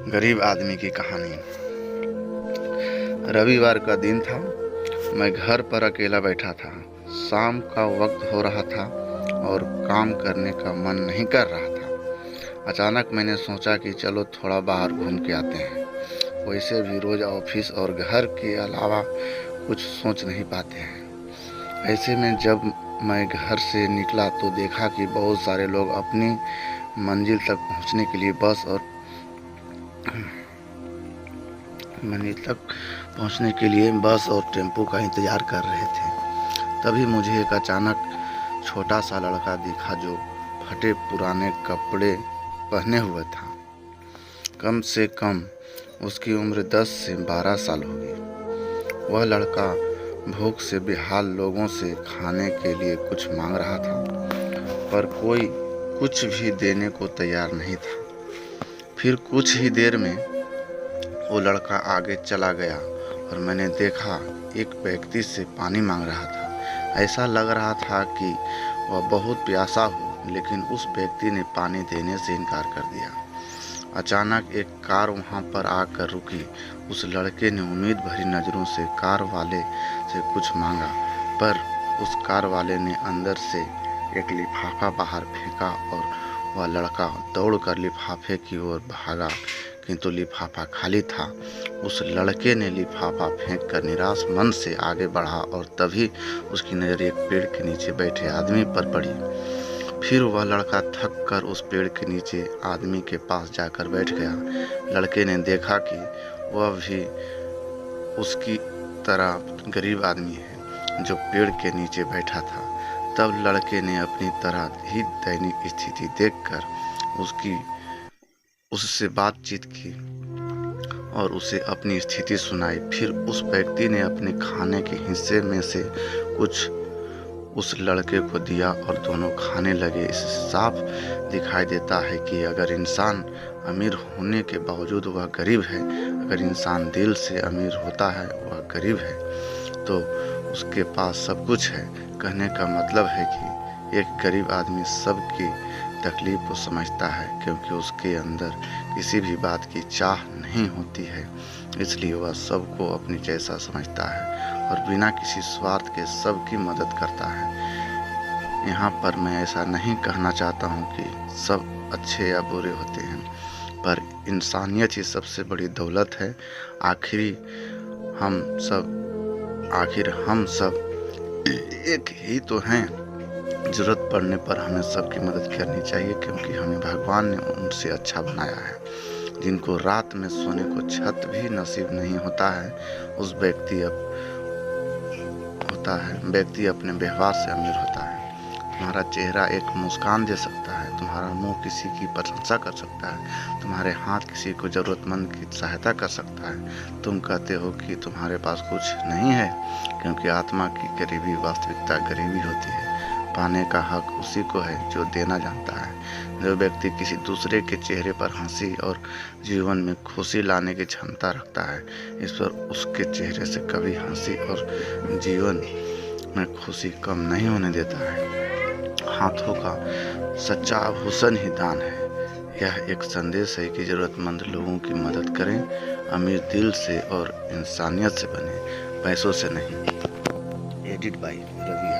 गरीब आदमी की कहानी। रविवार का दिन था। मैं घर पर अकेला बैठा था। शाम का वक्त हो रहा था और काम करने का मन नहीं कर रहा था। अचानक मैंने सोचा कि चलो थोड़ा बाहर घूम के आते हैं। वैसे भी रोज़ ऑफिस और घर के अलावा कुछ सोच नहीं पाते हैं। ऐसे में जब मैं घर से निकला तो देखा कि बहुत सारे लोग अपनी मंजिल तक पहुंचने के लिए बस और टेम्पो का इंतज़ार कर रहे थे। तभी मुझे एक अचानक छोटा सा लड़का दिखा जो फटे पुराने कपड़े पहने हुए था। कम से कम उसकी उम्र 10 से 12 साल होगी। वह लड़का भूख से बेहाल लोगों से खाने के लिए कुछ मांग रहा था, पर कोई कुछ भी देने को तैयार नहीं था। फिर कुछ ही देर में वो लड़का आगे चला गया और मैंने देखा एक व्यक्ति से पानी मांग रहा था। ऐसा लग रहा था कि वह बहुत प्यासा हो, लेकिन उस व्यक्ति ने पानी देने से इनकार कर दिया। अचानक एक कार वहां पर आकर रुकी। उस लड़के ने उम्मीद भरी नज़रों से कार वाले से कुछ मांगा, पर उस कार वाले ने अंदर से एक लिफाफा बाहर फेंका और वह लड़का दौड़कर लिफाफे की ओर भागा, किंतु लिफाफा खाली था। उस लड़के ने लिफाफा फेंककर निराश मन से आगे बढ़ा और तभी उसकी नज़र एक पेड़ के नीचे बैठे आदमी पर पड़ी। फिर वह लड़का थक कर उस पेड़ के नीचे आदमी के पास जाकर बैठ गया। लड़के ने देखा कि वह भी उसकी तरह गरीब आदमी है जो पेड़ के नीचे बैठा था। तब लड़के ने अपनी तरह ही दैनिक स्थिति देखकर उससे बातचीत की और उसे अपनी स्थिति सुनाई। फिर उस व्यक्ति ने अपने खाने के हिस्से में से कुछ उस लड़के को दिया और दोनों खाने लगे। इससे साफ दिखाई देता है कि अगर इंसान अमीर होने के बावजूद वह गरीब है, अगर इंसान दिल से अमीर होता है वह गरीब है, तो उसके पास सब कुछ है। कहने का मतलब है कि एक गरीब आदमी सबकी तकलीफ को समझता है, क्योंकि उसके अंदर किसी भी बात की चाह नहीं होती है, इसलिए वह सबको अपनी जैसा समझता है और बिना किसी स्वार्थ के सबकी मदद करता है। यहाँ पर मैं ऐसा नहीं कहना चाहता हूँ कि सब अच्छे या बुरे होते हैं, पर इंसानियत ही सबसे बड़ी दौलत है। आखिर हम सब एक ही तो हैं। ज़रूरत पड़ने पर हमें सबकी मदद करनी चाहिए, क्योंकि हमें भगवान ने उनसे अच्छा बनाया है। जिनको रात में सोने को छत भी नसीब नहीं होता है, उस व्यक्ति अपने व्यवहार से अमीर होता है। तुम्हारा चेहरा एक मुस्कान दे सकता है, तुम्हारा मुंह किसी की प्रशंसा कर सकता है, तुम्हारे हाथ किसी को ज़रूरतमंद की सहायता कर सकता है। तुम कहते हो कि तुम्हारे पास कुछ नहीं है, क्योंकि आत्मा की गरीबी वास्तविकता गरीबी होती है। पाने का हक उसी को है जो देना जानता है। जो व्यक्ति किसी दूसरे के चेहरे पर हंसी और जीवन में खुशी लाने की क्षमता रखता है, ईश्वर उसके चेहरे से कभी हंसी और जीवन में खुशी कम नहीं होने देता है। हाथों का सच्चा आभूषण ही दान है। यह एक संदेश है कि ज़रूरतमंद लोगों की मदद करें। अमीर दिल से और इंसानियत से बने, पैसों से नहीं। Edit by Ravi.